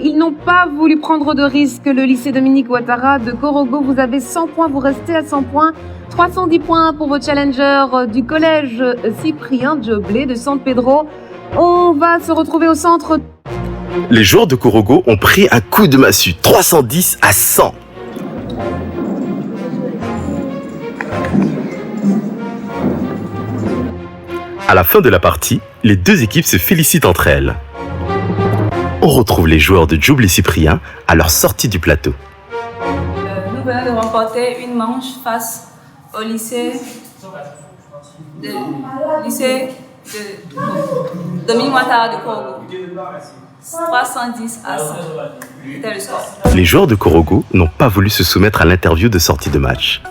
Ils n'ont pas voulu prendre de risques. Le lycée Dominique Ouattara de Korogo, vous avez 100 points, vous restez à 100 points. 310 points pour vos challengers du collège Cyprien Djoblé de San Pedro. On va se retrouver au centre. Les joueurs de Korogo ont pris un coup de massue, 310 à 100. À la fin de la partie, les deux équipes se félicitent entre elles. On retrouve les joueurs de Djoblé Cyprien à leur sortie du plateau. Nous venons de remporter une manche face au lycée de Dominique Ouattara de Korogo. 310 à 100. C'était le score. Les joueurs de Korogo n'ont pas voulu se soumettre à l'interview de sortie de match,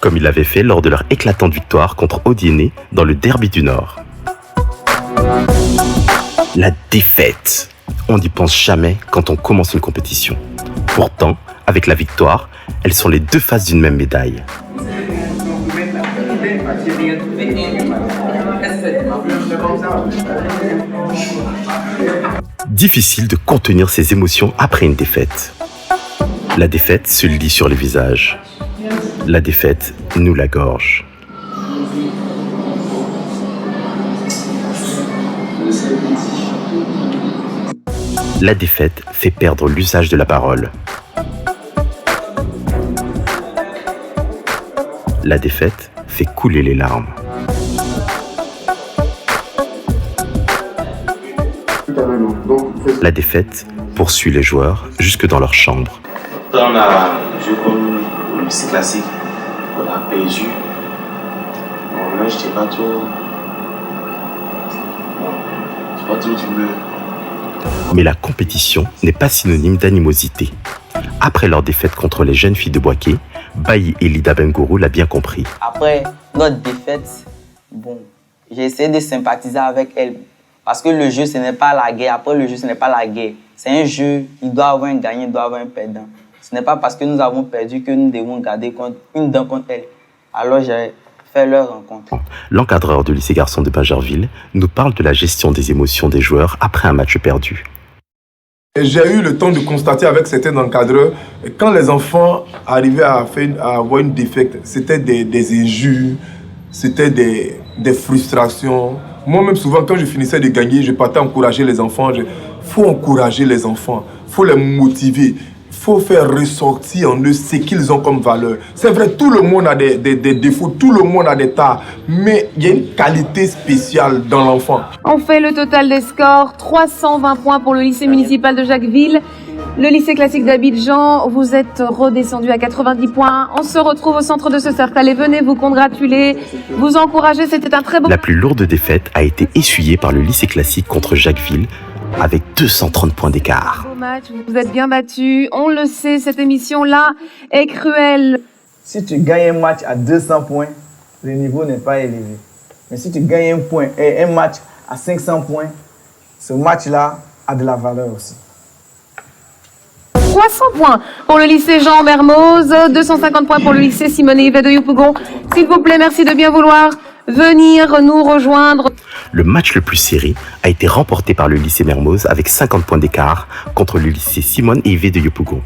comme ils l'avaient fait lors de leur éclatante victoire contre Odiéné dans le derby du Nord. La défaite. On n'y pense jamais quand on commence une compétition. Pourtant, avec la victoire, elles sont les deux faces d'une même médaille. Difficile de contenir ses émotions après une défaite. La défaite se lit sur les visages. La défaite noue la gorge. La défaite fait perdre l'usage de la parole. La défaite fait couler les larmes. La défaite poursuit les joueurs jusque dans leur chambre. On a joué comme au lycée classique, on a perdu. Bon, là, je n'étais pas trop. Bon, troublé. Mais la compétition n'est pas synonyme d'animosité. Après leur défaite contre les jeunes filles de Boaké, Bayi et Lida Bengourou l'a bien compris. Après notre défaite, j'ai essayé de sympathiser avec elle. Parce que le jeu, ce n'est pas la guerre. Après le jeu, ce n'est pas la guerre. C'est un jeu, il doit avoir un gagnant, il doit avoir un perdant. Ce n'est pas parce que nous avons perdu que nous devons garder une dent contre elle. Alors j'ai fait leur rencontre. L'encadreur du lycée garçon de Bajerville nous parle de la gestion des émotions des joueurs après un match perdu. J'ai eu le temps de constater avec certains encadreurs, quand les enfants arrivaient à avoir une défaite, c'était des injures, c'était des frustrations. Moi-même, souvent, quand je finissais de gagner, je partais encourager les enfants. Il faut encourager les enfants, il faut les motiver. Il faut faire ressortir en eux ce qu'ils ont comme valeur. C'est vrai, tout le monde a des défauts, tout le monde a des tares, mais il y a une qualité spéciale dans l'enfant. On fait le total des scores, 320 points pour le lycée municipal de Jacquesville. Le lycée classique d'Abidjan, vous êtes redescendu à 90 points. On se retrouve au centre de ce cercle. Allez, venez vous congratuler, vous encourager, c'était un très beau... La plus lourde défaite a été essuyée par le lycée classique contre Jacquesville, avec 230 points d'écart. Vous êtes bien battus, on le sait, cette émission-là est cruelle. Si tu gagnes un match à 200 points, le niveau n'est pas élevé. Mais si tu gagnes un match à 500 points, ce match-là a de la valeur aussi. 300 points pour le lycée Jean Mermoz, 250 points pour le lycée Simone Yves de Yopougon. S'il vous plaît, merci de bien vouloir venir nous rejoindre. Le match le plus serré a été remporté par le lycée Mermoz avec 50 points d'écart contre le lycée Simone et Yves de Yopougon.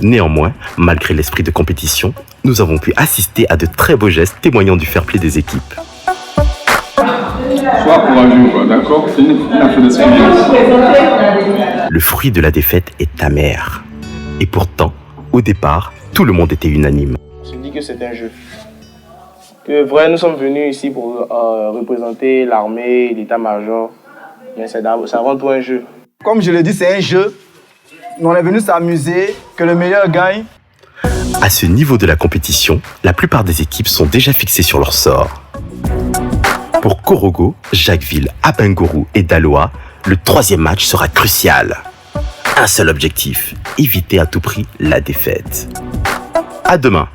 Néanmoins, malgré l'esprit de compétition, nous avons pu assister à de très beaux gestes témoignant du fair play des équipes. Sois courageux, quoi, d'accord? C'est une affaire d'expérience. Le fruit de la défaite est amer. Et pourtant, au départ, tout le monde était unanime. On se dit que c'est un jeu. Que vrai, nous sommes venus ici pour représenter l'armée, l'état-major. Mais c'est avant tout un jeu. Comme je l'ai dit, c'est un jeu. On est venu s'amuser, que le meilleur gagne. À ce niveau de la compétition, la plupart des équipes sont déjà fixées sur leur sort. Pour Korogo, Jacquesville, Abengourou et Daloa, le troisième match sera crucial. Un seul objectif, éviter à tout prix la défaite. À demain.